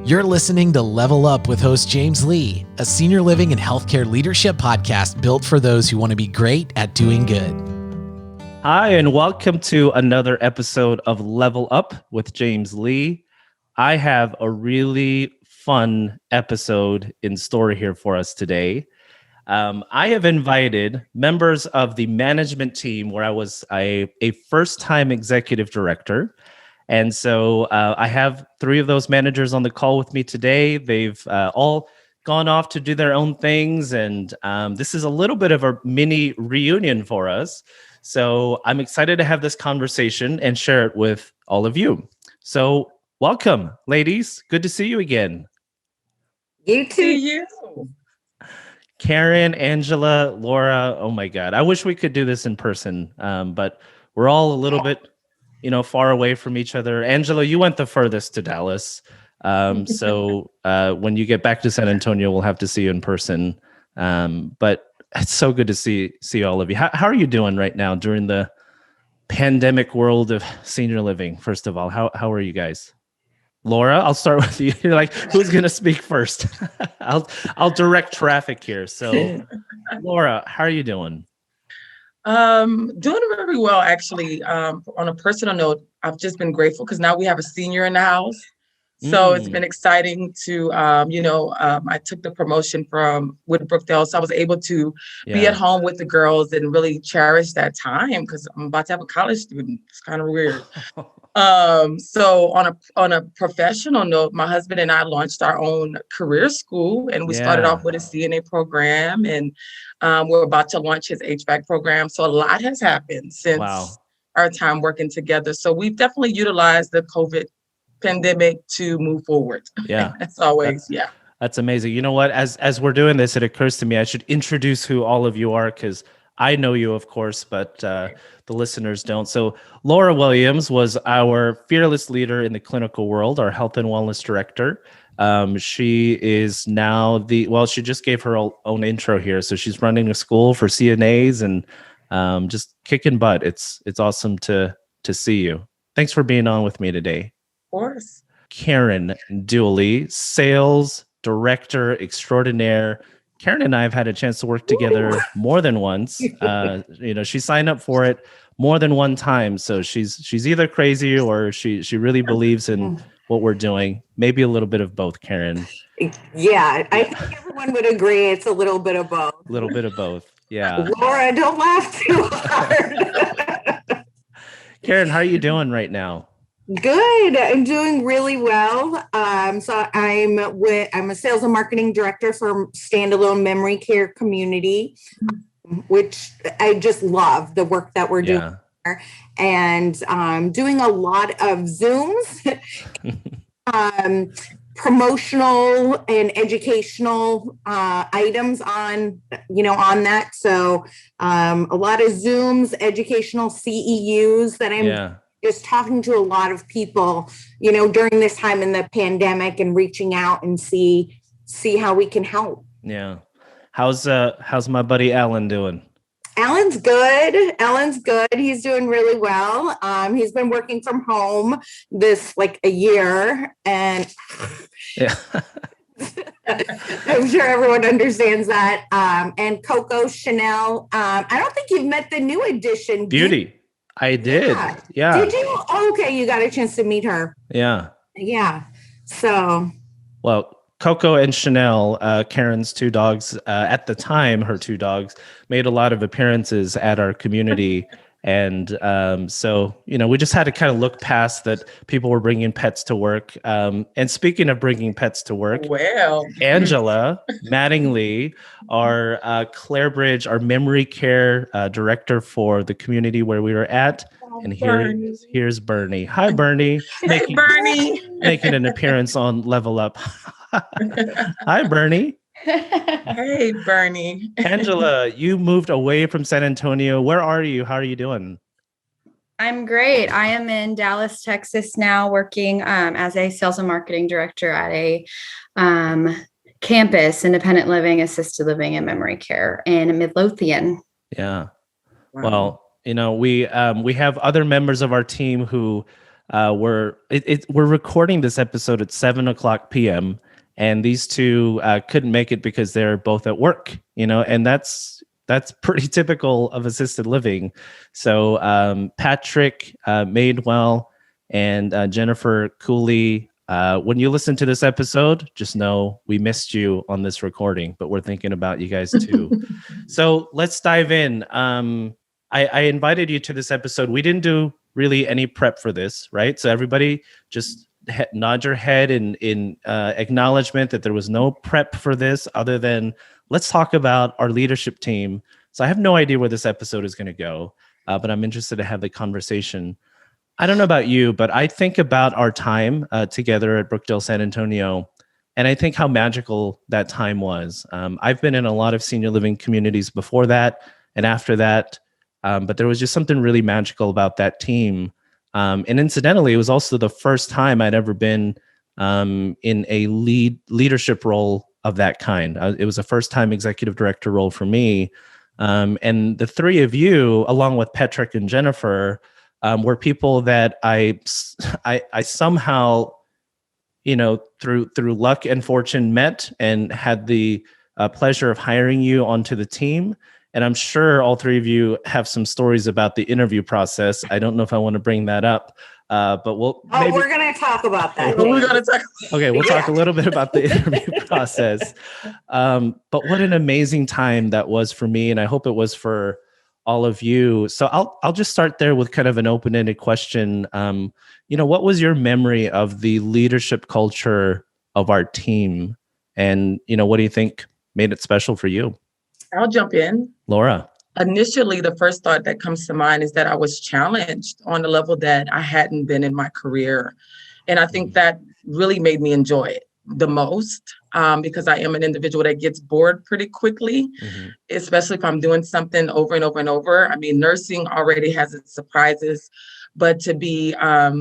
You're listening to Level Up with host James Lee, a senior living and healthcare leadership podcast built for those who want to be great at doing good. Hi, and welcome to another episode of Level Up with James Lee. I have a really fun episode in store here for us today. I have invited members of the management team where I was a first-time executive director. And so I have three of those managers on the call with me today. They've all gone off to do their own things. And this is a little bit of a mini reunion for us. So I'm excited to have this conversation and share it with all of you. So welcome, ladies. Good to see you again. You too. You. Karen, Angela, Laura. Oh my God. I wish we could do this in person, but we're all a little bit far away from each other. Angela, you went the furthest to Dallas. So when you get back to San Antonio, we'll have to see you in person. But it's so good to see all of you. How are you doing right now during the pandemic world of senior living? First of all, how are you guys? Laura, I'll start with you. You're like, who's going to speak first? I'll direct traffic here. So Laura, how are you doing? Doing very well, actually. On a personal note, I've just been grateful because now we have a senior in the house. So it's been exciting to, I took the promotion from Whiteboard, so I was able to be at home with the girls and really cherish that time because I'm about to have a college student. It's kind of weird. So on a professional note, my husband and I launched our own career school, and we started off with a CNA program, and we're about to launch his HVAC program. So a lot has happened since our time working together. So we've definitely utilized the COVID pandemic to move forward. Yeah. As always. That's amazing. You know what? As we're doing this, it occurs to me I should introduce who all of you are because I know you, of course, but the listeners don't. So Laura Williams was our fearless leader in the clinical world, our health and wellness director. She is now she just gave her own intro here. So she's running a school for CNAs and just kicking butt. It's awesome to see you. Thanks for being on with me today. Of course. Karen Dooley, sales director extraordinaire. Karen and I have had a chance to work together more than once. She signed up for it more than one time. So she's either crazy or she really believes in what we're doing. Maybe a little bit of both, Karen. Yeah, I think everyone would agree it's a little bit of both. A little bit of both. Yeah. Laura, don't laugh too hard. Karen, how are you doing right now? Good. I'm doing really well. So I'm a sales and marketing director for standalone memory care community, which I just love the work that we're doing there. And doing a lot of Zooms, promotional and educational items on that. So a lot of Zooms, educational CEUs that I'm just talking to a lot of people, during this time in the pandemic and reaching out and see how we can help. Yeah. How's my buddy Alan doing? Alan's good. He's doing really well. He's been working from home this a year, and I'm sure everyone understands that. And Coco Chanel. I don't think you've met the new addition. Beauty. I did. Yeah. Did you? Okay, you got a chance to meet her. Yeah. Yeah. So. Well, Coco and Chanel, Karen's two dogs, at the time, her two dogs made a lot of appearances at our community. And so, we just had to kind of look past that people were bringing pets to work. And speaking of bringing pets to work, Angela Mattingly, our Clare Bridge, our memory care director for the community where we were at. And here's Bernie. Hi, Bernie. Making an appearance on Level Up. Hi, Bernie. Hey, Bernie. Angela, you moved away from San Antonio. Where are you? How are you doing? I'm great. I am in Dallas, Texas now, working as a sales and marketing director at a campus, independent living, assisted living, and memory care in Midlothian. Yeah. Wow. Well, we have other members of our team who we're recording this episode at 7:00 p.m. and these two couldn't make it because they're both at work, and that's pretty typical of assisted living. So Patrick Madewell and Jennifer Cooley, when you listen to this episode, just know we missed you on this recording, but we're thinking about you guys too. So let's dive in. I invited you to this episode. We didn't do really any prep for this, right? So everybody just nod your head in acknowledgement that there was no prep for this other than let's talk about our leadership team. So I have no idea where this episode is going to go, but I'm interested to have the conversation. I don't know about you, but I think about our time together at Brookdale San Antonio, and I think how magical that time was. I've been in a lot of senior living communities before that and after that, but there was just something really magical about that team. And incidentally, it was also the first time I'd ever been in a leadership role of that kind. It was a first-time executive director role for me. And the three of you, along with Patrick and Jennifer, were people that I somehow, through luck and fortune met and had the pleasure of hiring you onto the team. And I'm sure all three of you have some stories about the interview process. I don't know if I want to bring that up, but we're going to talk about that. Okay, we'll talk a little bit about the interview process. But what an amazing time that was for me, and I hope it was for all of you. So I'll just start there with kind of an open-ended question. What was your memory of the leadership culture of our team? And, what do you think made it special for you? I'll jump in. Laura. Initially, the first thought that comes to mind is that I was challenged on a level that I hadn't been in my career. And I think that really made me enjoy it the most because I am an individual that gets bored pretty quickly, especially if I'm doing something over and over and over. I mean, nursing already has its surprises, but to be a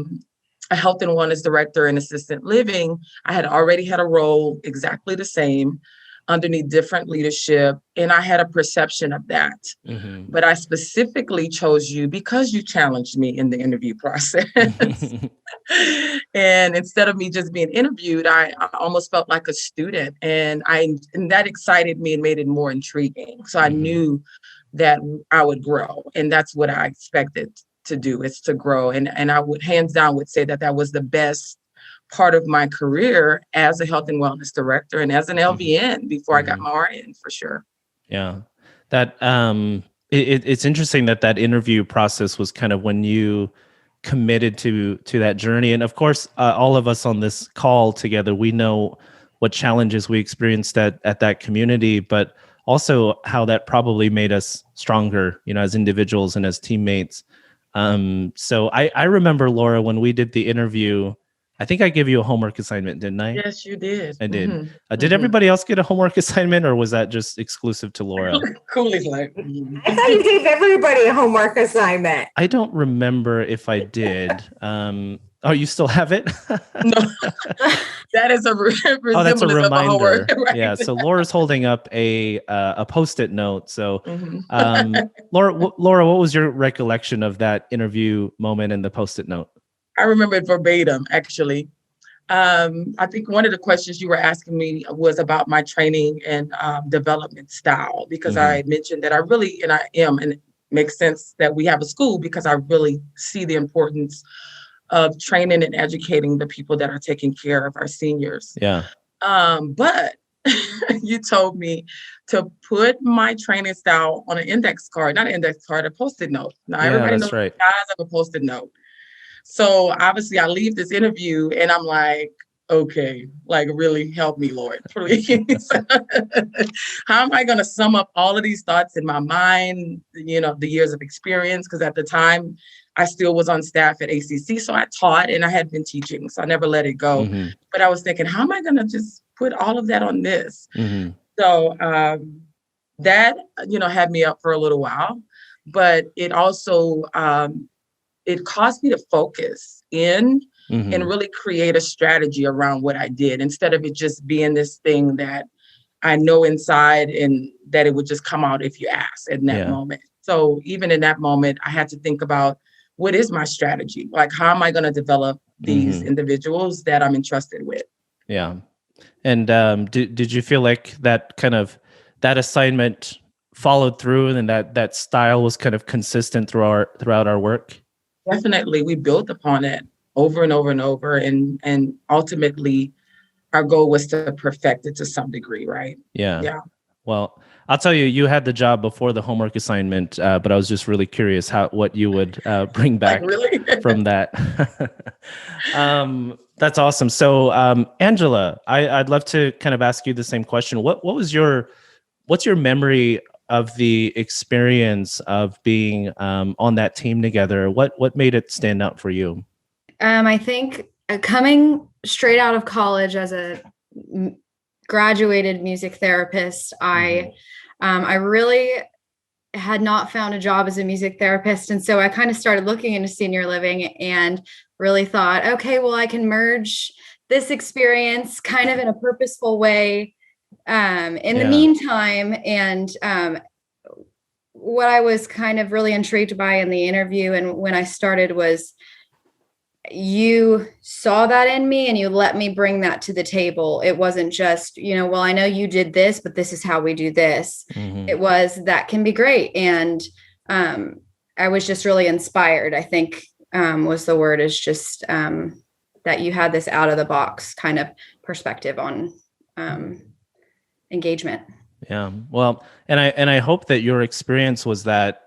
health and wellness director in assisted living, I had already had a role exactly the same underneath different leadership. And I had a perception of that. But I specifically chose you because you challenged me in the interview process. And instead of me just being interviewed, I almost felt like a student. And that excited me and made it more intriguing. So I knew that I would grow. And that's what I expected to do, is to grow. And I would hands down would say that was the best part of my career as a health and wellness director and as an LVN before I got my RN, for sure. Yeah. That it's interesting that interview process was kind of when you committed to that journey. And of course, all of us on this call together, we know what challenges we experienced at that community, but also how that probably made us stronger, as individuals and as teammates. So I remember, Laura, when we did the interview, I think I gave you a homework assignment, didn't I? Yes, you did. I did. Did everybody else get a homework assignment, or was that just exclusive to Laura? Cooley's like, I thought you gave everybody a homework assignment. I don't remember if I did. Oh, you still have it? No, that is that's a reminder. Right? Yeah. So Laura's holding up a Post-it note. So, Laura, what was your recollection of that interview moment and the Post-it note? I remember it verbatim, actually. I think one of the questions you were asking me was about my training and development style, because I mentioned that I am, and it makes sense that we have a school because I really see the importance of training and educating the people that are taking care of our seniors. Yeah. But you told me to put my training style on an index card, not an index card, a Post-it note. Now, everybody knows the size of a Post-it note. So obviously I leave this interview and I'm like, okay, like really help me, Lord, please. How am I going to sum up all of these thoughts in my mind, the years of experience? Because at the time I still was on staff at ACC. So I taught and I had been teaching, so I never let it go. But I was thinking, how am I going to just put all of that on this? So that, had me up for a little while, but it also, it caused me to focus in and really create a strategy around what I did, instead of it just being this thing that I know inside and that it would just come out if you ask in that moment. So even in that moment, I had to think about what is my strategy? Like, how am I going to develop these individuals that I'm entrusted with? Yeah. And did you feel like that that assignment followed through, and that style was kind of consistent throughout our work? Definitely. We built upon it over and over and over. And ultimately, our goal was to perfect it to some degree, right? Yeah. Well, I'll tell you, you had the job before the homework assignment, but I was just really curious what you would bring back from that. That's awesome. So, Angela, I'd love to kind of ask you the same question. What's your memory of the experience of being on that team together? What made it stand out for you? I think coming straight out of college as a graduated music therapist, I really had not found a job as a music therapist. And so I kind of started looking into senior living and really thought, okay, well, I can merge this experience kind of in a purposeful way in the meantime. And what I was kind of really intrigued by in the interview and when I started was, you saw that in me and you let me bring that to the table. It wasn't just, well, I know you did this, but this is how we do this. It was, that can be great. And I was just really inspired, I think was the word, is just that you had this out of the box kind of perspective on engagement. Yeah. Well, and I hope that your experience was that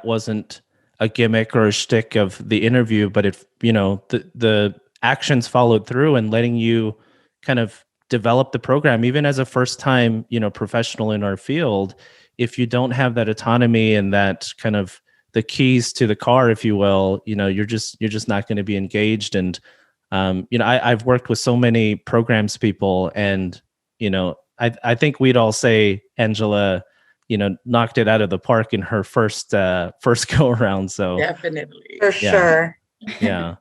wasn't a gimmick or a shtick of the interview, but the actions followed through and letting you kind of develop the program, even as a first time, professional in our field. If you don't have that autonomy and that kind of the keys to the car, if you will, you're just not going to be engaged. And, I've worked with so many programs people, and, I think we'd all say Angela, knocked it out of the park in her first go around. So definitely, for sure. Yeah.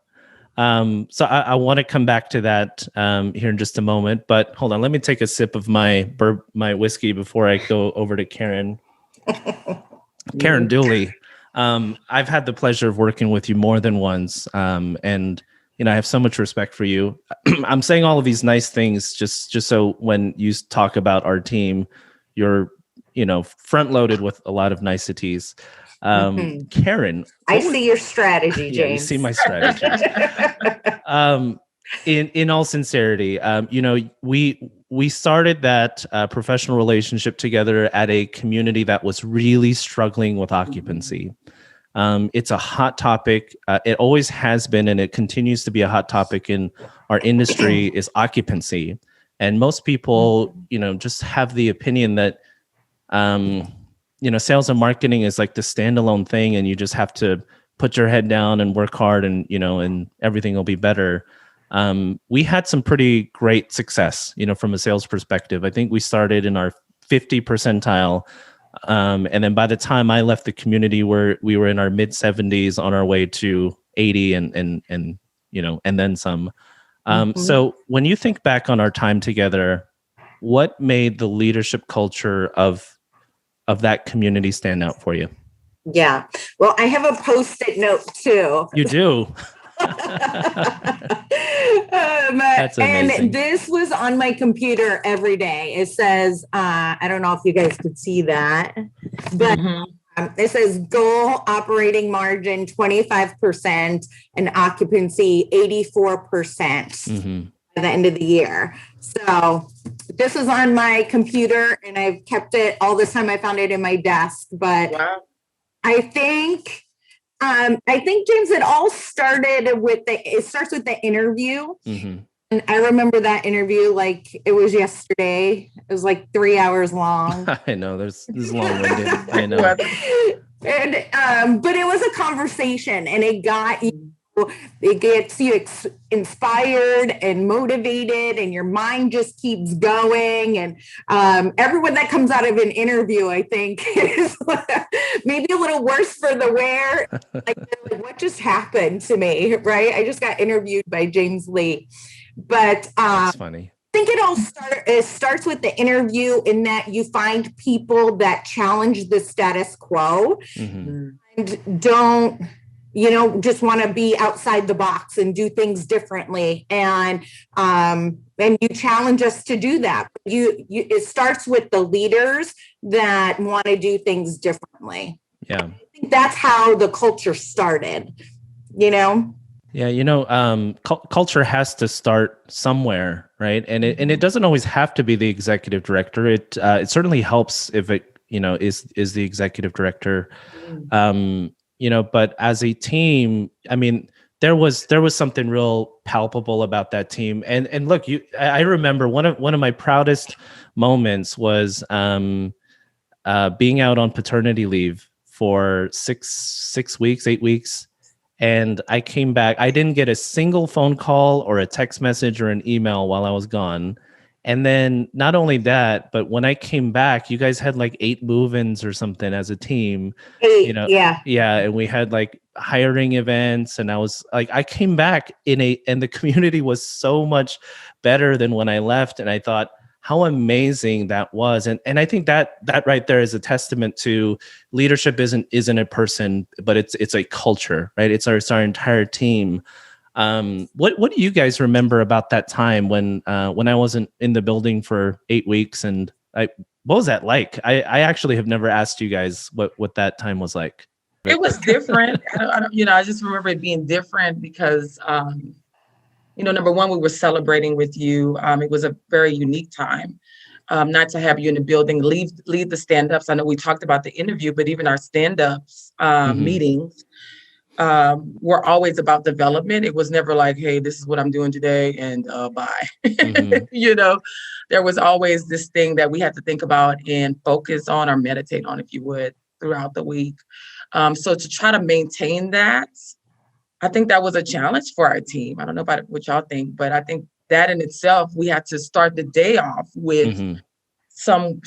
So I want to come back to that here in just a moment, but hold on. Let me take a sip of my whiskey before I go over to Karen. Karen Dooley. I've had the pleasure of working with you more than once, and I have so much respect for you. I'm saying all of these nice things just so when you talk about our team, you're front loaded with a lot of niceties. Karen, I see your strategy, James. Yeah, you see my strategy. In all sincerity, we started that professional relationship together at a community that was really struggling with occupancy. It's a hot topic. It always has been, and it continues to be a hot topic in our industry, is occupancy. And most people, just have the opinion that, sales and marketing is like the standalone thing, and you just have to put your head down and work hard, and and everything will be better. We had some pretty great success, from a sales perspective. I think we started in our 50 percentile. And then by the time I left the community, we were in our mid 70s on our way to 80 and then some. So when you think back on our time together, what made the leadership culture of that community stand out for you? Yeah. Well, I have a Post-it note too. You do. That's amazing. And this was on my computer every day. It says, I don't know if you guys could see that, but it says goal operating margin 25% and occupancy 84% at the end of the year. So this is on my computer, and I've kept it all this time. I found it in my desk, but wow. I think James, it all started it starts with the interview. And I remember that interview like it was yesterday. It was like 3 hours long. I know this is long-winded. I know. And but it was a conversation, and it gets you inspired and motivated, and your mind just keeps going. And everyone that comes out of an interview, I think, is maybe a little worse for the wear. Like, what just happened to me, right? I just got interviewed by James Lee. But that's funny. I think it starts with the interview, in that you find people that challenge the status quo and don't just want to be outside the box and do things differently. And you challenge us to do that. It starts with the leaders that want to do things differently. Yeah. I think that's how the culture started, Yeah, culture has to start somewhere, right? And it doesn't always have to be the executive director. It certainly helps if it is the executive director. But as a team, I mean, there was something real palpable about that team. And look, I remember one of my proudest moments was being out on paternity leave for 8 weeks. And I came back. I didn't get a single phone call or a text message or an email while I was gone. And then not only that, but when I came back, you guys had like 8 move-ins or something as a team. 8, yeah. Yeah, and we had like hiring events, and I was like, I came back and the community was so much better than when I left. And I thought, how amazing that was. And I think that right there is a testament to leadership isn't a person, but it's a culture, right? It's our entire team. What do you guys remember about that time when I wasn't in the building for 8 weeks? And what was that like? I actually have never asked you guys what that time was like. It was different. I just remember it being different because, number one, we were celebrating with you. It was a very unique time. Not to have you in the building, lead the stand-ups. I know we talked about the interview, but even our stand-ups meetings were always about development. It was never like, hey, this is what I'm doing today and bye. There was always this thing that we had to think about and focus on or meditate on, if you would, throughout the week. So to try to maintain that, I think that was a challenge for our team. I don't know about what y'all think, but I think that in itself, we had to start the day off with some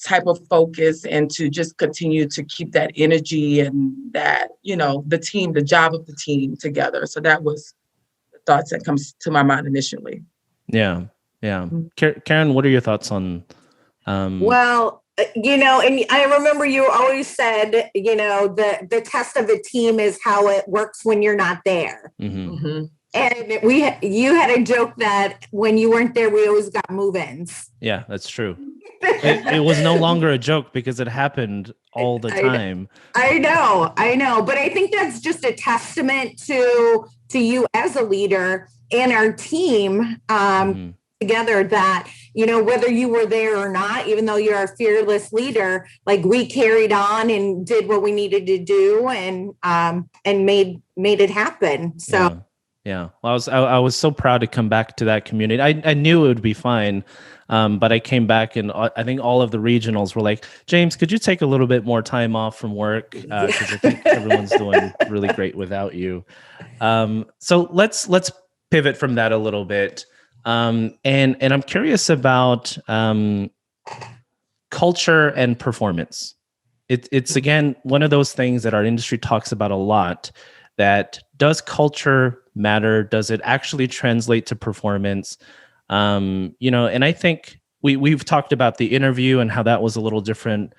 type of focus and to just continue to keep that energy and that, the job of the team together. So that was the thoughts that comes to my mind initially. Yeah. Yeah. Karen, what are your thoughts on? Well, and I remember you always said, the test of a team is how it works when you're not there. And you had a joke that when you weren't there, we always got move-ins. Yeah, that's true. It was no longer a joke because it happened all the time. I know. But I think that's just a testament to you as a leader and our team together that, whether you were there or not, even though you're a fearless leader, like we carried on and did what we needed to do and made it happen. So. Yeah. Well, I was so proud to come back to that community. I knew it would be fine. But I came back and I think all of the regionals were like, James, could you take a little bit more time off from work? Because I think everyone's doing really great without you. So let's pivot from that a little bit. And I'm curious about culture and performance. It's again, one of those things that our industry talks about a lot, that does culture matter? Does it actually translate to performance? And I think we've talked about the interview and how that was a little different.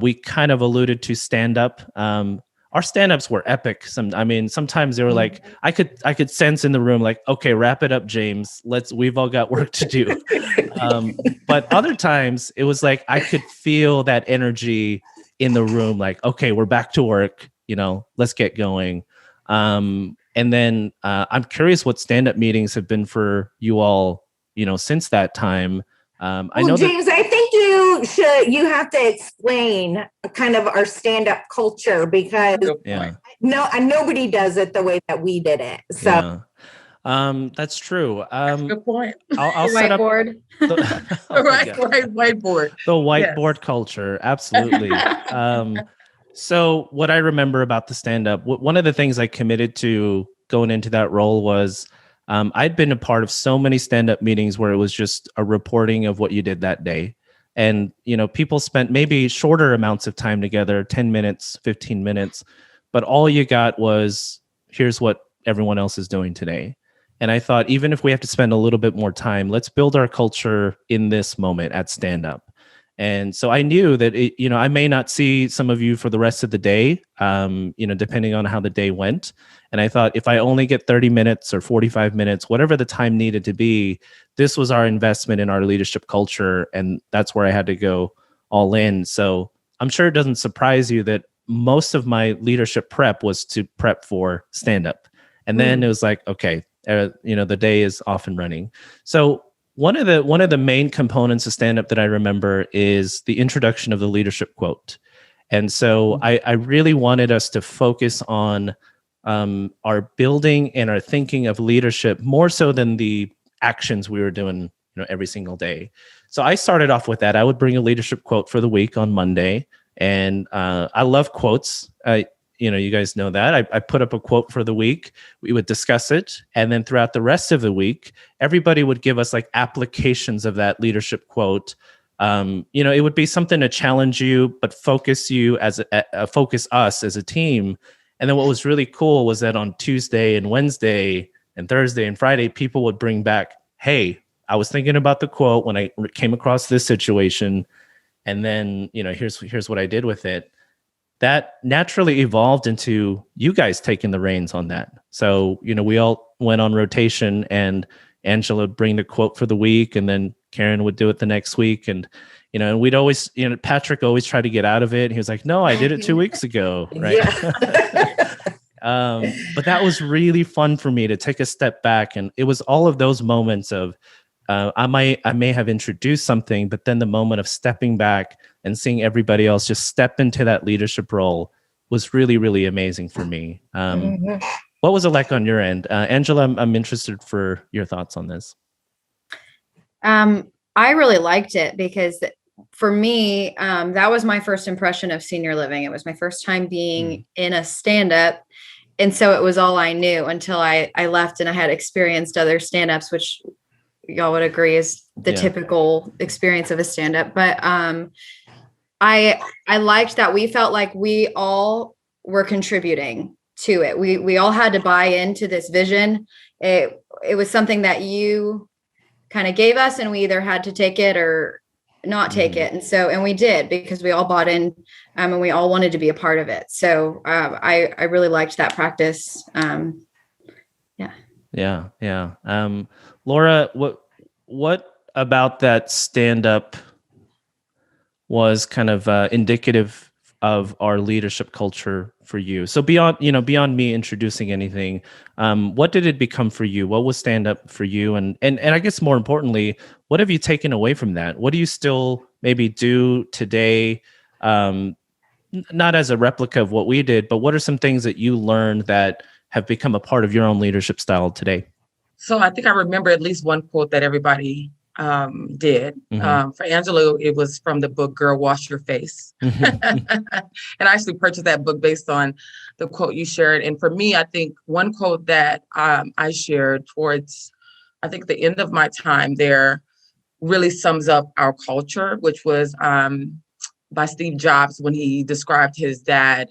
We kind of alluded to stand-up. Our stand-ups were epic. Sometimes they were like, I could sense in the room, like, okay, wrap it up, James. We've all got work to do. But other times it was like, I could feel that energy in the room, like, okay, we're back to work, let's get going. And then I'm curious what stand-up meetings have been for you all, since that time. I know James, I think you have to explain kind of our stand-up culture because nobody does it the way that we did it. So that's true. That's a good point. I'll set up whiteboard. Whiteboard. The whiteboard culture. Absolutely. So what I remember about the stand-up, one of the things I committed to going into that role was I'd been a part of so many stand-up meetings where it was just a reporting of what you did that day. And, people spent maybe shorter amounts of time together, 10 minutes, 15 minutes, but all you got was, here's what everyone else is doing today. And I thought, even if we have to spend a little bit more time, let's build our culture in this moment at stand-up. And so I knew that, I may not see some of you for the rest of the day, depending on how the day went. And I thought, if I only get 30 minutes or 45 minutes, whatever the time needed to be, this was our investment in our leadership culture. And that's where I had to go all in. So I'm sure it doesn't surprise you that most of my leadership prep was to prep for stand-up. And then it was like, okay, the day is off and running. So one of the main components of stand-up that I remember is the introduction of the leadership quote. And so I really wanted us to focus on our building and our thinking of leadership more so than the actions we were doing, every single day. So I started off with that. I would bring a leadership quote for the week on Monday. And I love quotes. You guys know that. I put up a quote for the week. We would discuss it. And then throughout the rest of the week, everybody would give us like applications of that leadership quote. It would be something to challenge you, but focus you focus us as a team. And then what was really cool was that on Tuesday and Wednesday and Thursday and Friday, people would bring back, hey, I was thinking about the quote when I came across this situation. And then, here's what I did with it. That naturally evolved into you guys taking the reins on that. So, we all went on rotation, and Angela would bring the quote for the week, and then Karen would do it the next week. And, and we'd always, Patrick always tried to get out of it. He was like, no, I did it 2 weeks ago. Right. But that was really fun for me to take a step back. And it was all of those moments of, I may have introduced something, but then the moment of stepping back and seeing everybody else just step into that leadership role was really, really amazing for me. What was it like on your end? Angela, I'm interested for your thoughts on this. I really liked it because for me, that was my first impression of senior living. It was my first time being in a stand-up. And so it was all I knew until I left and I had experienced other stand-ups, which y'all would agree is the typical experience of a stand-up. But I liked that we felt like we all were contributing to it. We all had to buy into this vision. It was something that you kind of gave us, and we either had to take it or not take it. And we did, because we all bought in, and we all wanted to be a part of it. So I really liked that practice. Yeah. Laura, what about that stand-up was kind of indicative of our leadership culture for you? So beyond me introducing anything, what did it become for you? What was stand-up for you? And I guess more importantly, what have you taken away from that? What do you still maybe do today? Not as a replica of what we did, but what are some things that you learned that have become a part of your own leadership style today? So I think I remember at least one quote that everybody did. For Angela, it was from the book, Girl, Wash Your Face. And I actually purchased that book based on the quote you shared. And for me, I think one quote that I shared towards, I think the end of my time there really sums up our culture, which was by Steve Jobs when he described his dad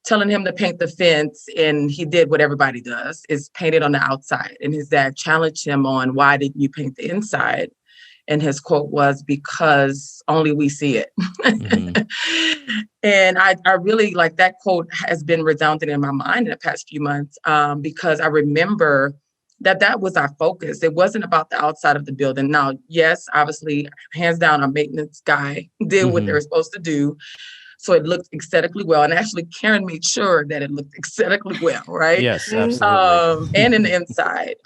telling him to paint the fence, and he did what everybody does, is paint it on the outside. And his dad challenged him on, why didn't you paint the inside? And his quote was, because only we see it. And I really like that quote has been resounding in my mind in the past few months, because I remember that was our focus. It wasn't about the outside of the building. Now, yes, obviously, hands down, our maintenance guy did what they were supposed to do. So it looked aesthetically well. And actually, Karen made sure that it looked aesthetically well, right? Yes, absolutely. And in the inside.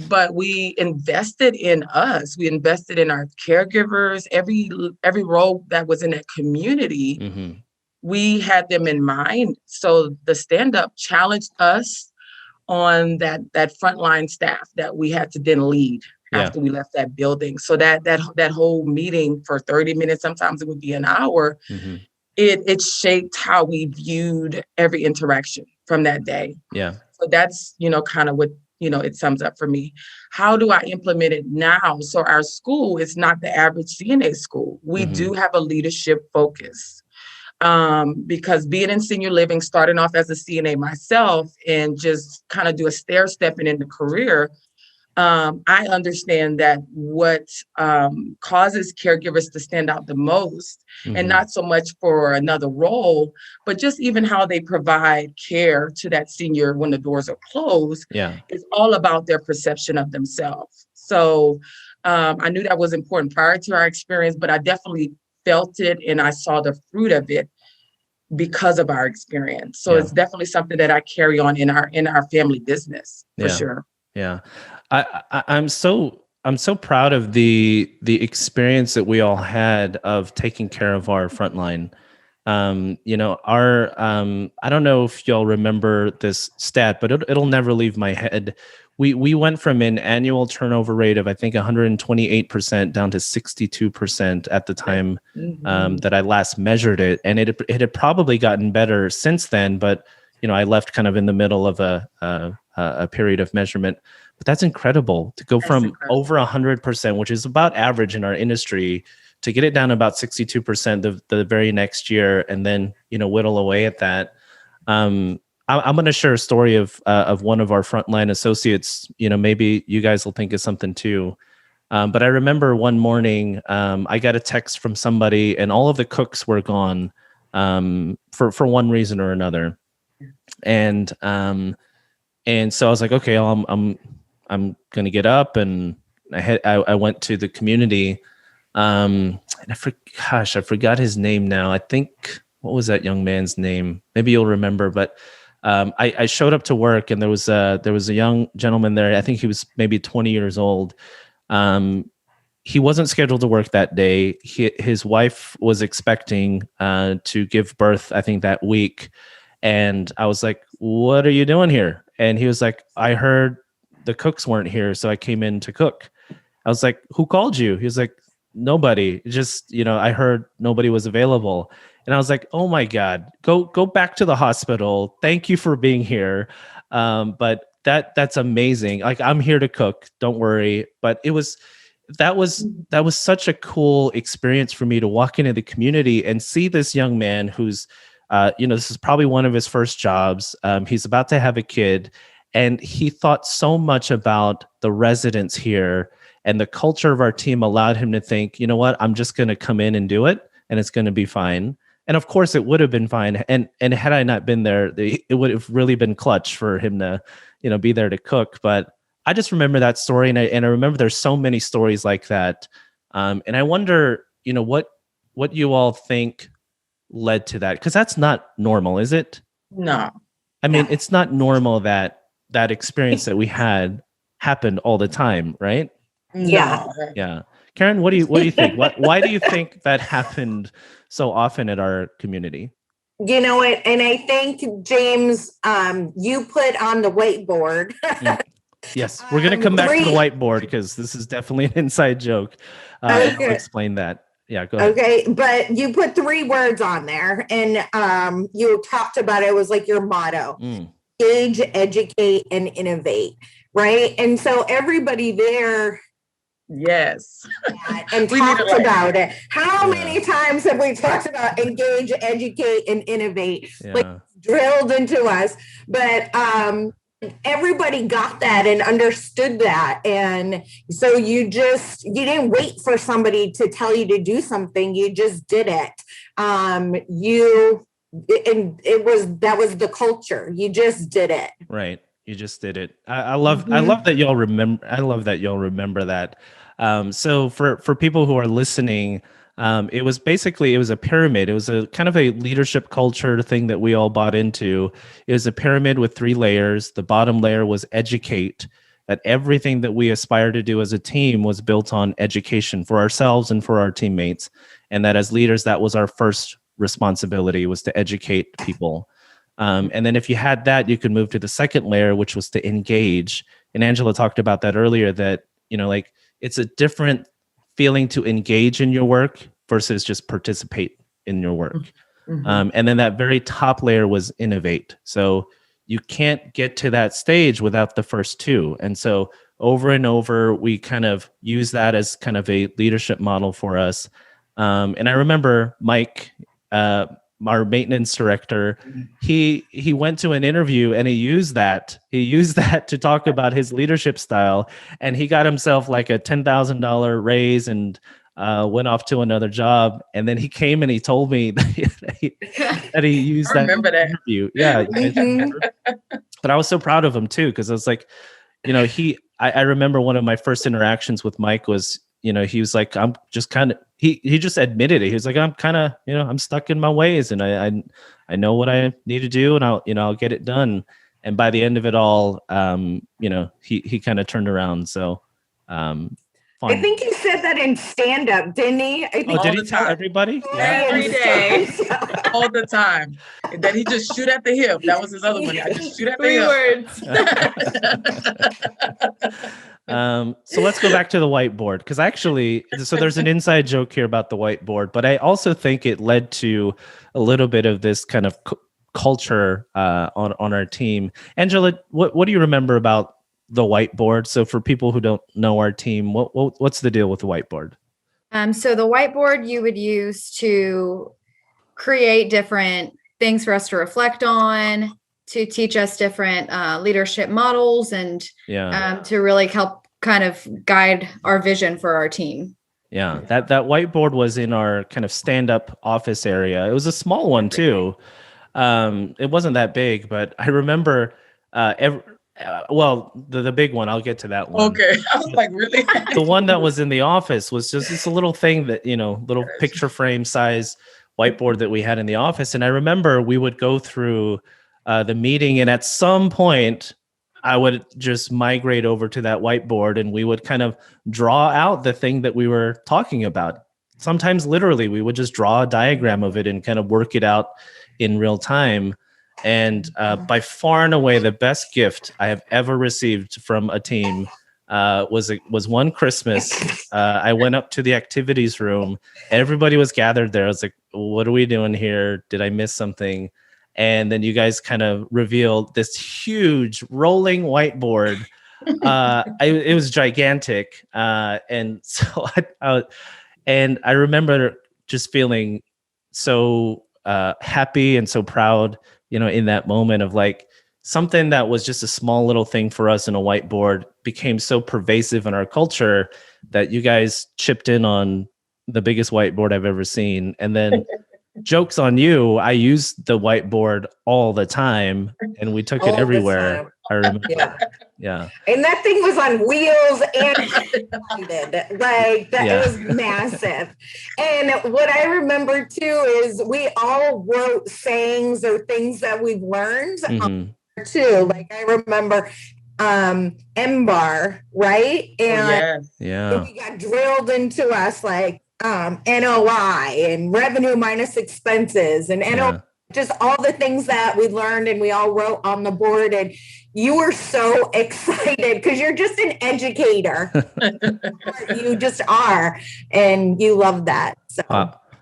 But we invested in us. We invested in our caregivers, every role that was in that community. We had them in mind. So the stand-up challenged us on that frontline staff that we had to then lead after we left that building. So that whole meeting for 30 minutes, sometimes it would be an hour, it shaped how we viewed every interaction from that day. Yeah. So that's, kind of what, it sums up for me. How do I implement it now? So our school is not the average CNA school. We do have a leadership focus. Because being in senior living, starting off as a CNA myself and just kind of do a stair stepping in the career, I understand that what causes caregivers to stand out the most, and not so much for another role, but just even how they provide care to that senior when the doors are closed, it's all about their perception of themselves. So I knew that was important prior to our experience, but I definitely felt it and I saw the fruit of it because of our experience. So it's definitely something that I carry on in our family business for sure. Yeah. I'm so proud of the experience that we all had of taking care of our frontline. I don't know if y'all remember this stat, but it'll never leave my head. We went from an annual turnover rate of, I think, 128% down to 62% at the time that I last measured it. And it had probably gotten better since then, but I left kind of in the middle of a period of measurement. But that's incredible to go from over 100%, which is about average in our industry, to get it down to about 62% the very next year, and then whittle away at that. I'm going to share a story of one of our frontline associates. Maybe you guys will think of something too. But I remember one morning I got a text from somebody, and all of the cooks were gone for one reason or another, and so I was like, okay, I'm going to get up, and I went to the community. And I forgot his name now. I think, what was that young man's name? Maybe you'll remember, but I showed up to work, and there was a young gentleman there. I think he was maybe 20 years old. He wasn't scheduled to work that day. His wife was expecting to give birth, I think, that week. And I was like, what are you doing here? And he was like, I heard the cooks weren't here, so I came in to cook. I was like, who called you? He was like, nobody. Just, I heard nobody was available. And I was like, oh my God, go back to the hospital. Thank you for being here. But that's amazing. Like, I'm here to cook. Don't worry. But that was such a cool experience for me to walk into the community and see this young man who's, this is probably one of his first jobs. He's about to have a kid, and he thought so much about the residents here, and the culture of our team allowed him to think, you know what, I'm just going to come in and do it, and it's going to be fine. And of course it would have been fine. And had I not been there, it would have really been clutch for him to, be there to cook. But I just remember that story. And I remember there's so many stories like that. And I wonder, what you all think led to that, because that's not normal, is it? No. I mean, it's not normal that experience that we had happened all the time, right? Yeah. Yeah. Karen, what do you think? Why do you think that happened so often at our community? You know what? And I think, James, you put on the whiteboard. Yes, we're going to come back to the whiteboard, because this is definitely an inside joke. I'll explain that. Yeah, go ahead. Okay, but you put 3 words on there, and you talked about it was like your motto: engage, educate, and innovate, right? And so everybody there, yes, and talked about it. How many times have we talked about engage, educate, and innovate? Like, drilled into us, but everybody got that and understood that. And so you didn't wait for somebody to tell you to do something. You just did it. That was the culture. You just did it. Right. You just did it. I love that y'all remember. I love that y'all remember that. So for people who are listening, it was a pyramid. It was a kind of a leadership culture thing that we all bought into. It was a pyramid with 3 layers. The bottom layer was educate. That everything that we aspire to do as a team was built on education for ourselves and for our teammates. And that as leaders, that was our first responsibility, was to educate people. And then if you had that, you could move to the second layer, which was to engage. And Angela talked about that earlier, that, it's a different feeling to engage in your work versus just participate in your work. Mm-hmm. And then that very top layer was innovate. So you can't get to that stage without the first 2. And so over and over, we kind of use that as kind of a leadership model for us. And I remember Mike, our maintenance director, he went to an interview and he used that to talk about his leadership style, and he got himself like a $10,000 raise and went off to another job. And then he came and he told me that he used that in the interview. Yeah. But I was so proud of him too, because I was like, I remember one of my first interactions with Mike was, he was like, I'm just kind of, he just admitted it. He was like, I'm kind of, I'm stuck in my ways, and I know what I need to do, and I'll get it done. And by the end of it all, he kind of turned around. So, I think he said that in stand-up, didn't he? Did he tell everybody? Yeah. Every day, all the time. And then he just shoot at the hip. That was his other one. I just shoot at the hip. So let's go back to the whiteboard, because so there's an inside joke here about the whiteboard, but I also think it led to a little bit of this kind of culture on our team. Angela, what do you remember about the whiteboard? So for people who don't know our team, what's the deal with the whiteboard? So the whiteboard you would use to create different things for us to reflect on, to teach us different leadership models, and to really help kind of guide our vision for our team. Yeah, that whiteboard was in our kind of stand-up office area. It was a small one too. It wasn't that big, but I remember the big one, I'll get to that one. Okay. I was like, really? The one that was in the office was just this little thing that, little picture frame size whiteboard that we had in the office. And I remember we would go through the meeting, and at some point I would just migrate over to that whiteboard, and we would kind of draw out the thing that we were talking about. Sometimes literally we would just draw a diagram of it and kind of work it out in real time. And by far and away, the best gift I have ever received from a team was one Christmas. I went up to the activities room. Everybody was gathered there. I was like, what are we doing here? Did I miss something? And then you guys kind of revealed this huge rolling whiteboard. It was gigantic. And so I remember just feeling so happy and so proud, in that moment of like something that was just a small little thing for us in a whiteboard became so pervasive in our culture that you guys chipped in on the biggest whiteboard I've ever seen. And then joke's on you, I used the whiteboard all the time, and we took it everywhere. I remember. Yeah. And that thing was on wheels and like that. It was massive. And what I remember too is we all wrote sayings or things that we've learned too. Like I remember MBAR, right? And we got drilled into us like NOI and revenue minus expenses and NOI, just all the things that we learned and we all wrote on the board. And you were so excited because you're just an educator. You just are, and you love that. So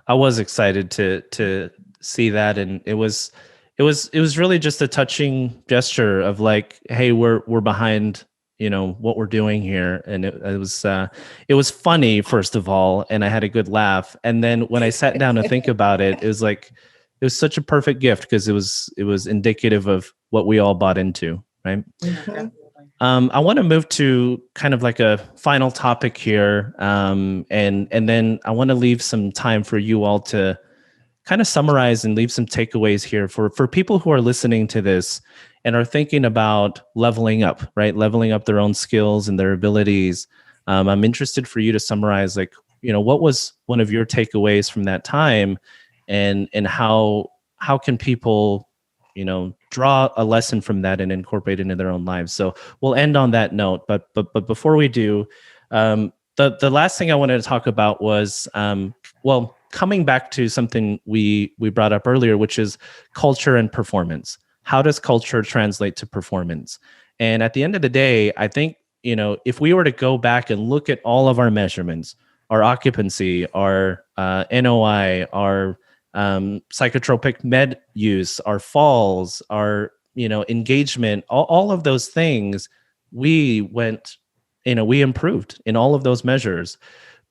I was excited to see that, and it was really just a touching gesture of like, hey, we're behind what we're doing here. And it was funny, first of all, and I had a good laugh. And then when I sat down to think about it, it was such a perfect gift because it was indicative of what we all bought into, right? I want to move to kind of like a final topic here. And then I want to leave some time for you all to kind of summarize and leave some takeaways here for people who are listening to this and are thinking about leveling up, right? Leveling up their own skills and their abilities. I'm interested for you to summarize, like, what was one of your takeaways from that time, and how can people, draw a lesson from that and incorporate it into their own lives. So we'll end on that note. But before we do, the last thing I wanted to talk about was, coming back to something we brought up earlier, which is culture and performance. How does culture translate to performance? And at the end of the day, I think, if we were to go back and look at all of our measurements, our occupancy, our NOI, our psychotropic med use, our falls, our engagement, all of those things, we improved in all of those measures.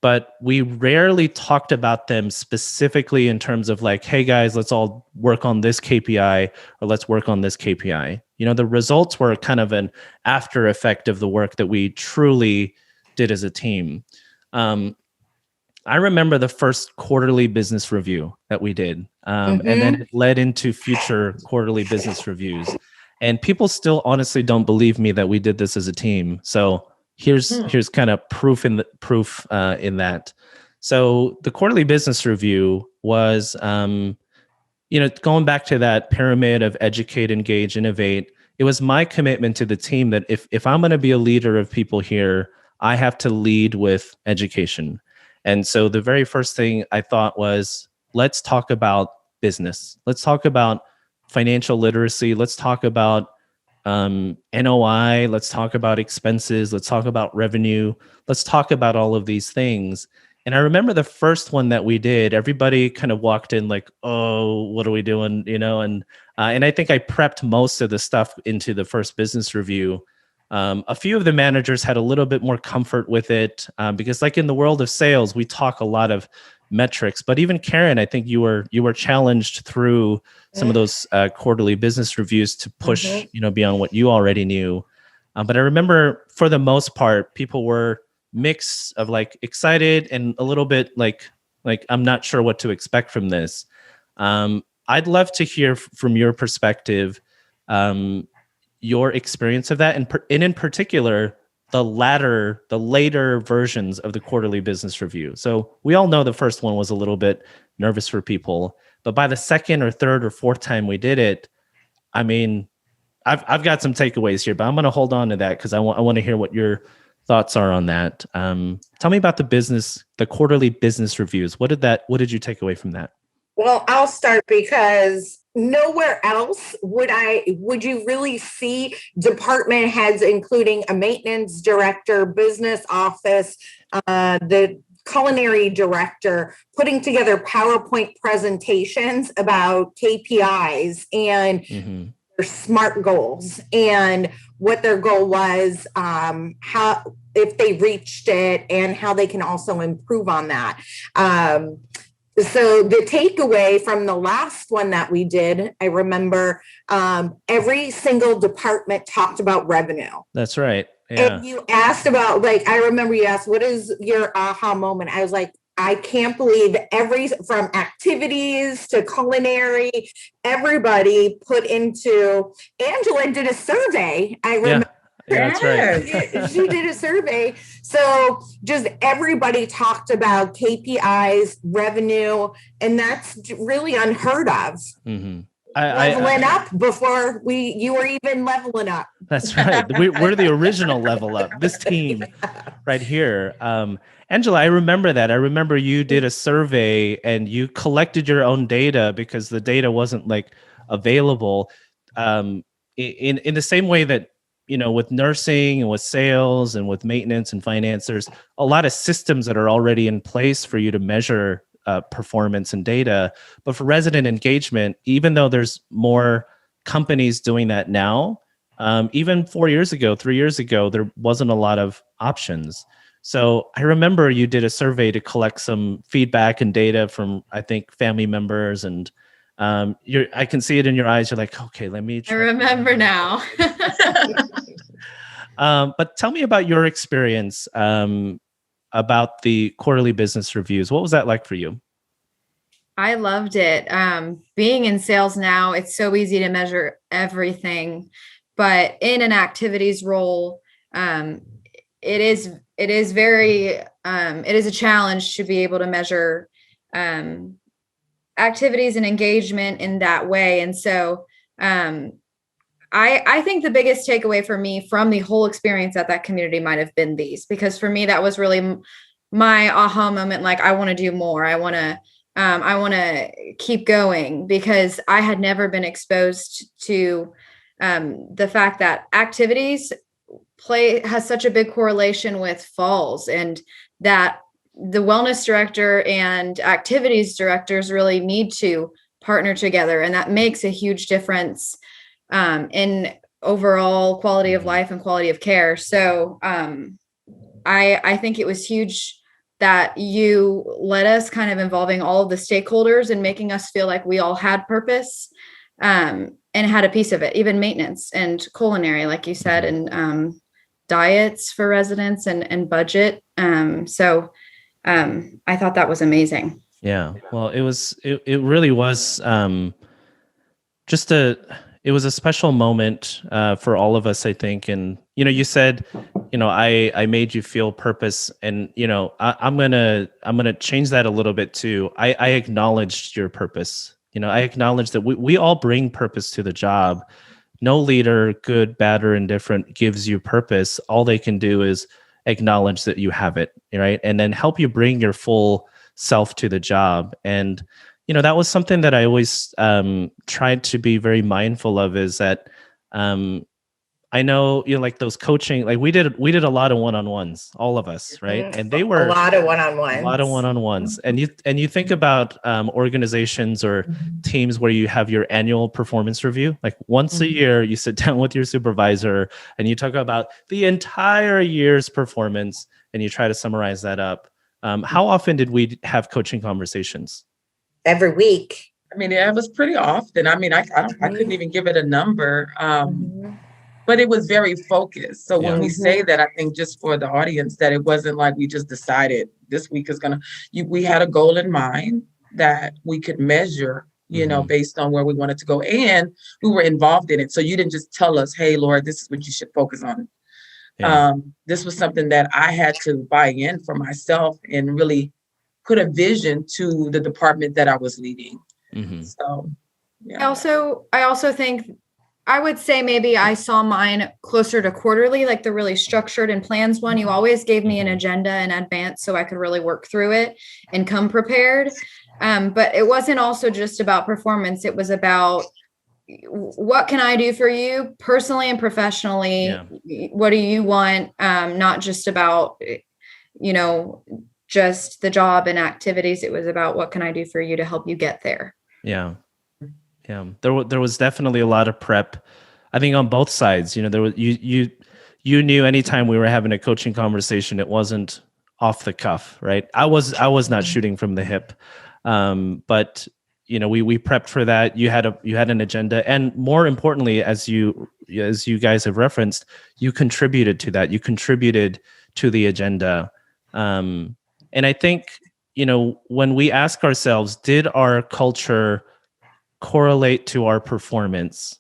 but we rarely talked about them specifically in terms of like, hey guys, let's all work on this KPI or let's work on this KPI. The results were kind of an after effect of the work that we truly did as a team. I remember the first quarterly business review that we did, and then it led into future quarterly business reviews. And people still honestly don't believe me that we did this as a team. So here's kind of proof in that. So the quarterly business review was, going back to that pyramid of educate, engage, innovate. It was my commitment to the team that if I'm going to be a leader of people here, I have to lead with education. And so the very first thing I thought was, let's talk about business. Let's talk about financial literacy. Let's talk about NOI. Let's talk about expenses. Let's talk about revenue. Let's talk about all of these things. And I remember the first one that we did, everybody kind of walked in like, oh, what are we doing? And I think I prepped most of the stuff into the first business review. A few of the managers had a little bit more comfort with it because like in the world of sales, we talk a lot of metrics, but even Karen, I think you were challenged through some of those quarterly business reviews to push, beyond what you already knew. But I remember for the most part, people were mix of like excited and a little bit like I'm not sure what to expect from this. I'd love to hear from your perspective, your experience of that, and in particular, the later versions of the quarterly business review. So we all know the first one was a little bit nervous for people, but by the second or third or fourth time we did it, I mean, I've got some takeaways here, but I'm going to hold on to that because I want to hear what your thoughts are on that. Tell me about the quarterly business reviews. What did you take away from that? Well, I'll start because nowhere else would you really see department heads, including a maintenance director, business office, the culinary director, putting together PowerPoint presentations about KPIs and their SMART goals and what their goal was, how if they reached it, and how they can also improve on that. So the takeaway from the last one that we did, I remember every single department talked about revenue. That's right. Yeah. And you asked about, I remember you asked, what is your aha moment? I was like, I can't believe from activities to culinary, everybody put into, Angela did a survey. I remember. Yeah, that's right. She did a survey. So just everybody talked about KPIs, revenue, and that's really unheard of. Mm-hmm. Leveling up before you were even leveling up. That's right. We're the original level up, this team right here. Angela, I remember that. I remember you did a survey and you collected your own data because the data wasn't available in the same way that, with nursing and with sales and with maintenance and finance, there's a lot of systems that are already in place for you to measure performance and data. But for resident engagement, even though there's more companies doing that now, even 3 years ago, there wasn't a lot of options. So I remember you did a survey to collect some feedback and data from, I think, family members, and I can see it in your eyes. You're like, okay, let me try. I remember now. But tell me about your experience about the quarterly business reviews. What was that like for you? I loved it. Being in sales now, it's so easy to measure everything, but in an activities role, it is a challenge to be able to measure activities and engagement in that way. And so I think the biggest takeaway for me from the whole experience at that community might have been these, because for me, that was really my aha moment. I want to do more. I want to keep going, because I had never been exposed to the fact that activities has such a big correlation with falls, and that the wellness director and activities directors really need to partner together. And that makes a huge difference in overall quality of life and quality of care. So I think it was huge that you let us kind of involving all of the stakeholders and making us feel like we all had purpose, and had a piece of it, even maintenance and culinary, like you said, and diets for residents and budget. So I thought that was amazing. Yeah. Well, it really was it was a special moment for all of us, I think. And, you said, I made you feel purpose, and, I'm going to change that a little bit too. I acknowledged your purpose. I acknowledge that we all bring purpose to the job. No leader, good, bad, or indifferent, gives you purpose. All they can do is acknowledge that you have it, right? And then help you bring your full self to the job. And, that was something that I always tried to be very mindful of, is that I know, like those coaching, like we did a lot of one-on-ones, all of us, right? And they were a lot of one-on-ones. And you think about organizations or teams where you have your annual performance review, like once a year, you sit down with your supervisor and you talk about the entire year's performance and you try to summarize that up. How often did we have coaching conversations? Every week. I mean, it was pretty often. I mean, I couldn't even give it a number. But it was very focused. So when we say that, I think just for the audience, that it wasn't like we just decided this week is we had a goal in mind that we could measure, based on where we wanted to go. And we were involved in it. So you didn't just tell us, hey, Lord, this is what you should focus on. Yeah. This was something that I had to buy in for myself and really put a vision to the department that I was leading. So, yeah. I also think, I would say maybe I saw mine closer to quarterly, like the really structured and plans one. You always gave me an agenda in advance so I could really work through it and come prepared. But it wasn't also just about performance. It was about, what can I do for you personally and professionally? Yeah. What do you want? Not just about, just the job and activities. It was about, what can I do for you to help you get there? Yeah. Yeah, there was definitely a lot of prep, I think, on both sides. There was you knew anytime we were having a coaching conversation, it wasn't off the cuff, right? I was not shooting from the hip, but we prepped for that. You had an agenda, and more importantly, as you guys have referenced, you contributed to that. You contributed to the agenda, and I think when we ask ourselves, did our culture correlate to our performance?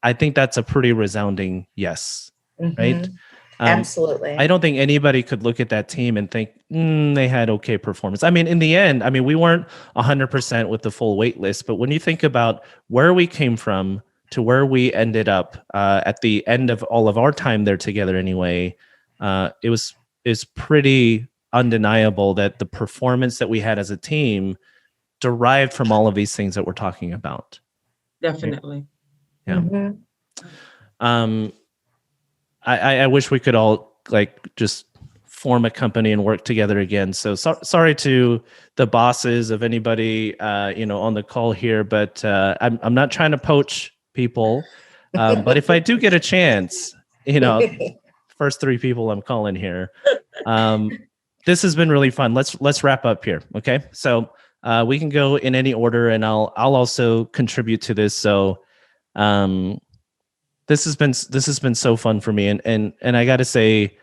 I think that's a pretty resounding yes, right? Absolutely. I don't think anybody could look at that team and think they had okay performance. I mean, in the end, we weren't 100% with the full wait list, but when you think about where we came from to where we ended up at the end of all of our time there together anyway, it's pretty undeniable that the performance that we had as a team derived from all of these things that we're talking about. Definitely. Yeah. I wish we could all just form a company and work together again. So sorry to the bosses of anybody on the call here, but I'm not trying to poach people. But if I do get a chance, first three people I'm calling here. This has been really fun. Let's wrap up here. Okay. So we can go in any order, and I'll also contribute to this. So, this has been so fun for me, and I got to say,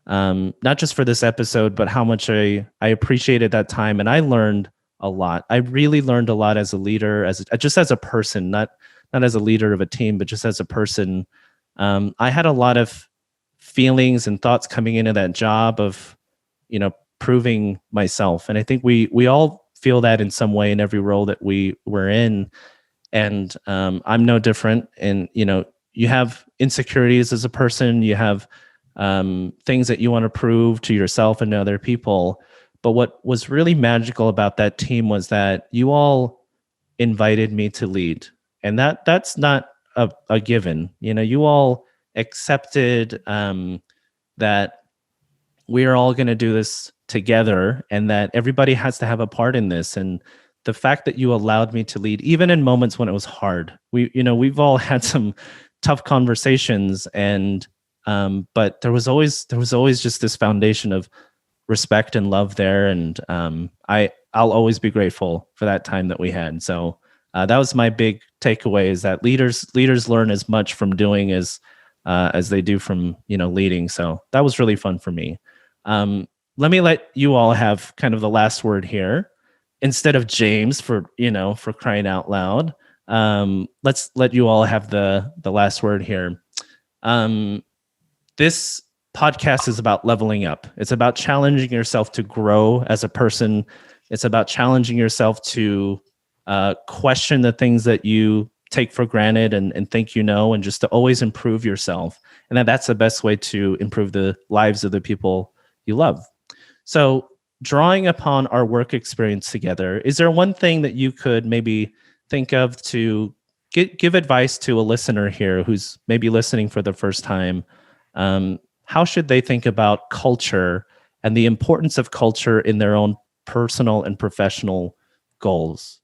not just for this episode, but how much I appreciated that time, and I learned a lot. I really learned a lot as a leader, just as a person, not as a leader of a team, but just as a person. I had a lot of feelings and thoughts coming into that job of, proving myself, and I think we all feel that in some way in every role that we were in. And I'm no different. And, you have insecurities as a person, you have things that you want to prove to yourself and to other people. But what was really magical about that team was that you all invited me to lead. And that's not a given. You all accepted that we are all going to do this together, and that everybody has to have a part in this. And the fact that you allowed me to lead, even in moments when it was hard, we've all had some tough conversations, and but there was always just this foundation of respect and love there. And I'll always be grateful for that time that we had. So that was my big takeaway, is that leaders learn as much from doing as they do from, leading. So that was really fun for me. Let me let you all have kind of the last word here instead of James, for crying out loud. Let's let you all have the last word here. This podcast is about leveling up. It's about challenging yourself to grow as a person. It's about challenging yourself to question the things that you take for granted and think and just to always improve yourself. And that's the best way to improve the lives of the people you love. So, drawing upon our work experience together, is there one thing that you could maybe think of to give advice to a listener here who's maybe listening for the first time? How should they think about culture and the importance of culture in their own personal and professional goals?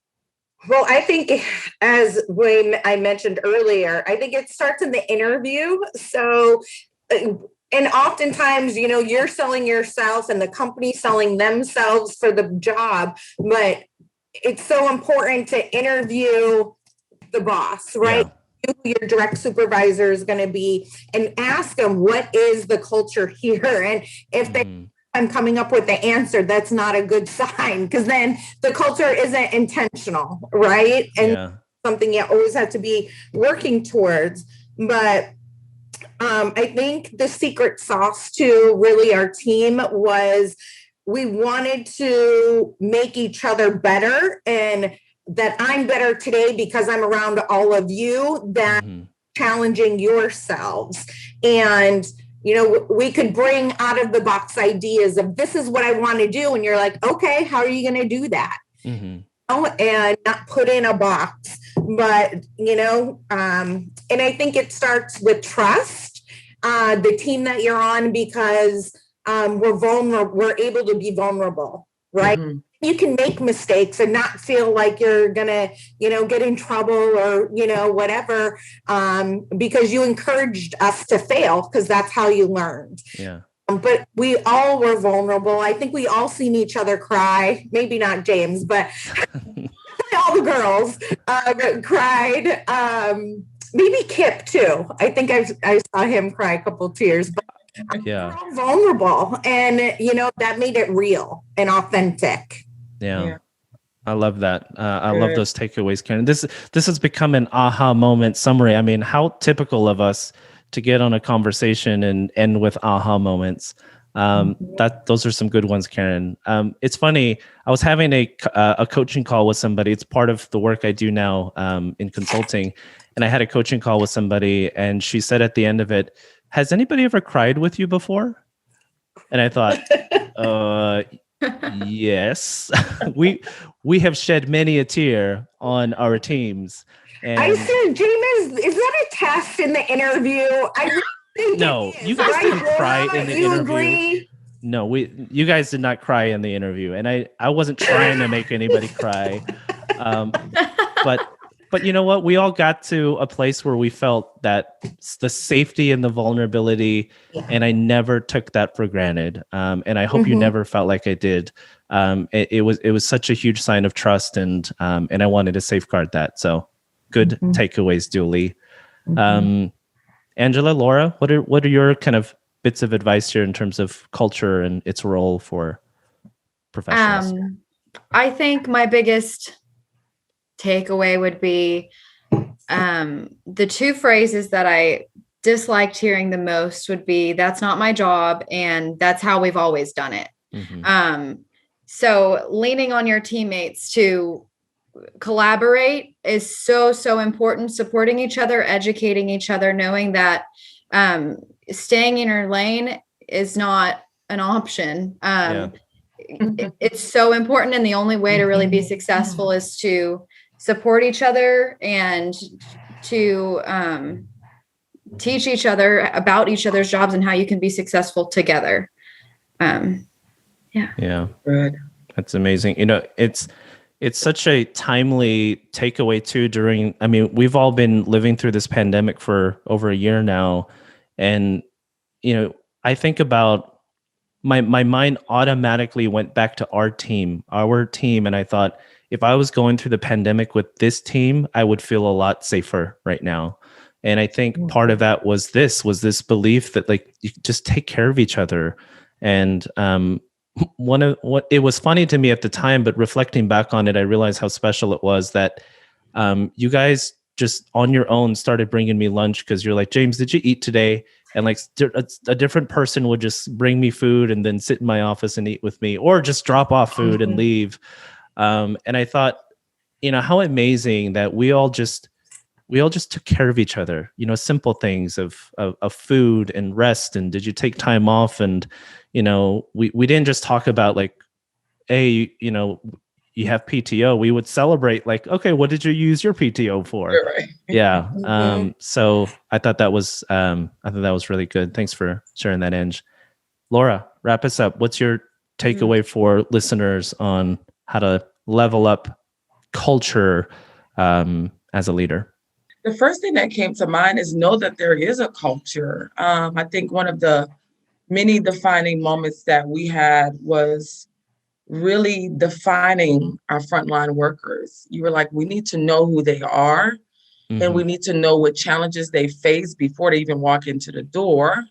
Well, I think, as I mentioned earlier, I think it starts in the interview. So, and oftentimes, you're selling yourself and the company selling themselves for the job, but it's so important to interview the boss, right? Yeah. Who your direct supervisor is going to be, and ask them, what is the culture here? And if I'm coming up with the answer, that's not a good sign, because then the culture isn't intentional, right? And something you always have to be working towards. But I think the secret sauce to really our team was we wanted to make each other better, and that I'm better today because I'm around all of you, that challenging yourselves. And, we could bring out of the box ideas of, this is what I want to do. And you're like, okay, how are you going to do that? And not put in a box. But, and I think it starts with trust, the team that you're on, because we're vulnerable. We're able to be vulnerable, right? You can make mistakes and not feel like you're gonna, get in trouble or, whatever, because you encouraged us to fail, because that's how you learned. Yeah. But we all were vulnerable. I think we all seen each other cry. Maybe not James, but all the girls cried. Maybe Kip too. I think I saw him cry a couple tears. But we're all vulnerable, and that made it real and authentic. Yeah. I love that. I love those takeaways, Karen. This has become an aha moment summary. I mean, how typical of us to get on a conversation and end with aha moments. Those are some good ones, Karen. It's funny. I was having a coaching call with somebody. It's part of the work I do now in consulting. And I had a coaching call with somebody, and she said at the end of it, "Has anybody ever cried with you before?" And I thought, yes, we have shed many a tear on our teams. And I said, James, is that a test in the interview? I really think no, you guys didn't cry in the interview. Agree? No, you guys did not cry in the interview, and I wasn't trying to make anybody cry. But you know what? We all got to a place where we felt that the safety and the vulnerability, and I never took that for granted. And I hope you never felt like I did. It was such a huge sign of trust, and I wanted to safeguard that. So good takeaways, Julie. Angela, Laura, what are your kind of bits of advice here in terms of culture and its role for professionals? I think my biggest takeaway would be the two phrases that I disliked hearing the most would be, "That's not my job," and "That's how we've always done it." So leaning on your teammates to collaborate is so important. Supporting each other, educating each other, knowing that staying in your lane is not an option. It's so important, and the only way to really be successful is to support each other and to teach each other about each other's jobs and how you can be successful together. Yeah. Good. That's amazing. It's such a timely takeaway too we've all been living through this pandemic for over a year now. And, I think about my mind automatically went back to our team. And I thought, if I was going through the pandemic with this team, I would feel a lot safer right now. And I think part of that was this belief that like you just take care of each other. And one of what it was funny to me at the time, but reflecting back on it, I realized how special it was that you guys just on your own started bringing me lunch, because you're like, James, did you eat today? And like a different person would just bring me food and then sit in my office and eat with me, or just drop off food and leave. And I thought, how amazing that we all just took care of each other, simple things of food and rest. And did you take time off? And, we didn't just talk about like, hey, you have PTO. We would celebrate like, okay, what did you use your PTO for? Right. Yeah. So I thought that was really good. Thanks for sharing that, Ange. Laura, wrap us up. What's your takeaway for listeners on how to level up culture as a leader? The first thing that came to mind is know that there is a culture. I think one of the many defining moments that we had was really defining our frontline workers. You were like, we need to know who they are, and we need to know what challenges they face before they even walk into the door.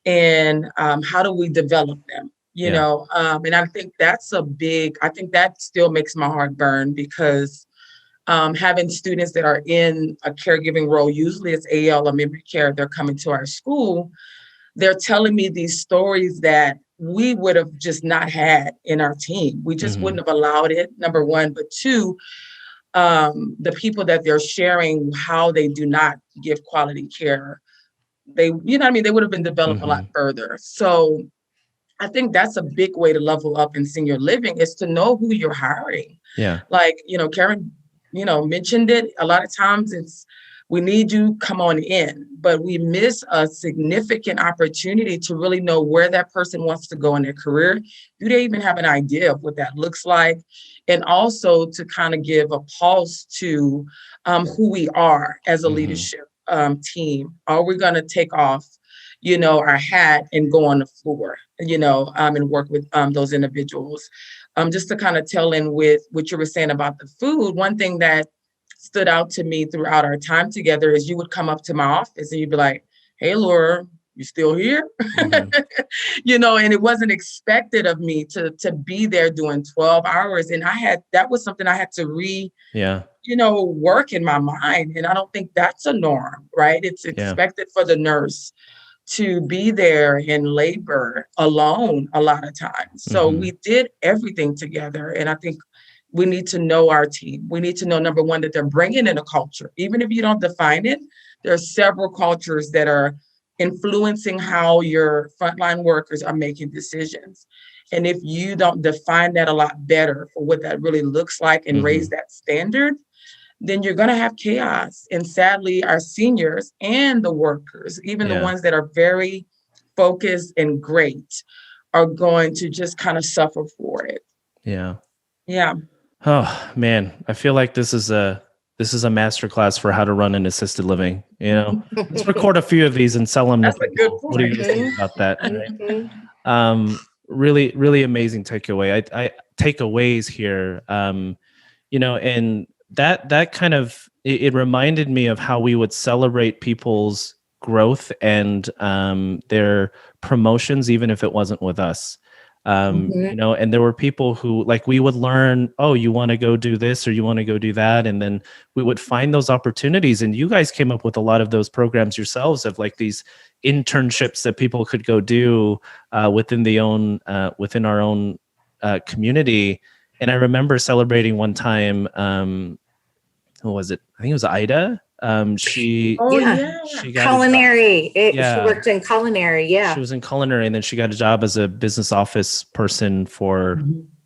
And how do we develop them? And I think I think that still makes my heart burn, because having students that are in a caregiving role, usually it's AL or memory care, they're coming to our school, they're telling me these stories that we would have just not had in our team. We just wouldn't have allowed it, number one. But two, the people that they're sharing how they do not give quality care, they would have been developed a lot further. So I think that's a big way to level up in senior living, is to know who you're hiring. Yeah. Like, Karen, mentioned it. A lot of times it's, we need you, come on in, but we miss a significant opportunity to really know where that person wants to go in their career. Do they even have an idea of what that looks like? And also to kind of give a pulse to who we are as a leadership team. Are we going to take off, our hat and go on the floor, and work with those individuals? Just to kind of tell in with what you were saying about the food, one thing that stood out to me throughout our time together is you would come up to my office and you'd be like, hey, Laura, you still here? And it wasn't expected of me to be there doing 12 hours. And that was something I had to work in my mind. And I don't think that's a norm, right? It's expected for the nurse to be there in labor alone a lot of times. So we did everything together. And I think we need to know our team. We need to know, number one, that they're bringing in a culture. Even if you don't define it, there are several cultures that are influencing how your frontline workers are making decisions. And if you don't define that a lot better for what that really looks like and raise that standard, then you're going to have chaos. And sadly, our seniors and the workers, even the ones that are very focused and great, are going to just kind of suffer for it. Yeah. Yeah. Oh man, I feel like this is a masterclass for how to run an assisted living. Let's record a few of these and sell them. That's a good point. What do you think about that? Right? Really, really amazing takeaway. I takeaways here. And that kind of it reminded me of how we would celebrate people's growth and their promotions, even if it wasn't with us. And there were people who, like, we would learn, oh, you want to go do this or you want to go do that. And then we would find those opportunities. And you guys came up with a lot of those programs yourselves, of like these internships that people could go do within our own community. And I remember celebrating one time, who was it? I think it was Ida. She got culinary. She worked in culinary. Yeah, she was in culinary, and then she got a job as a business office person for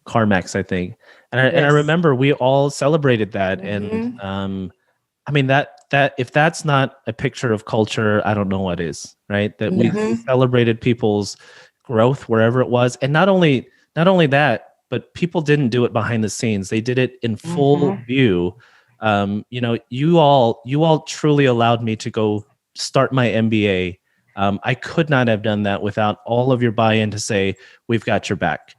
CarMax, I think. And I remember we all celebrated that. And I mean that if that's not a picture of culture, I don't know what is. Right? That we celebrated people's growth wherever it was, and not only that, but people didn't do it behind the scenes. They did it in full view. You all truly allowed me to go start my MBA I could not have done that without all of your buy-in to say, we've got your back.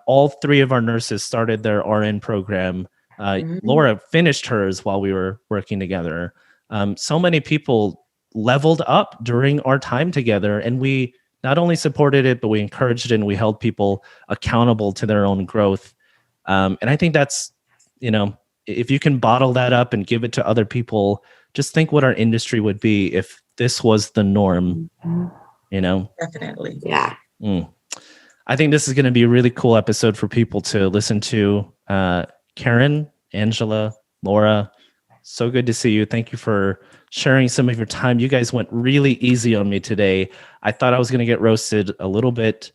All 3 of our nurses started their RN program. Laura finished hers while we were working together. So many people leveled up during our time together, and we not only supported it, but we encouraged it, and we held people accountable to their own growth. And I think that's, if you can bottle that up and give it to other people, just think what our industry would be if this was the norm, Definitely. Yeah. I think this is going to be a really cool episode for people to listen to. Karen, Angela, Laura, so good to see you. Thank you for sharing some of your time. You guys went really easy on me today. I thought I was going to get roasted a little bit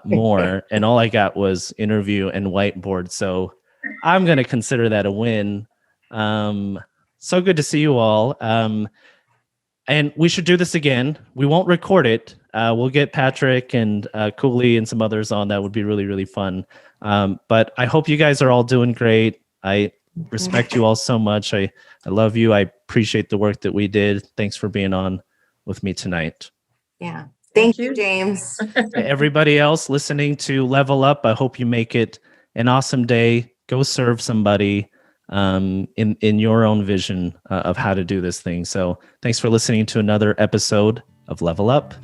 more, and all I got was interview and whiteboard. So I'm going to consider that a win. So good to see you all. And we should do this again. We won't record it. We'll get Patrick and Cooley and some others on. That would be really, really fun. But I hope you guys are all doing great. I respect you all so much. I love you. I appreciate the work that we did. Thanks for being on with me tonight. Yeah. Thank you, James. Everybody else listening to Level Up, I hope you make it an awesome day. Go serve somebody in your own vision of how to do this thing. So thanks for listening to another episode of Level Up.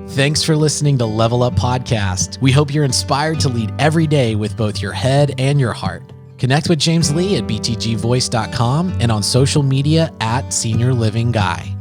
Thanks for listening to Level Up Podcast. We hope you're inspired to lead every day with both your head and your heart. Connect with James Lee at btgvoice.com and on social media at Senior Living Guy.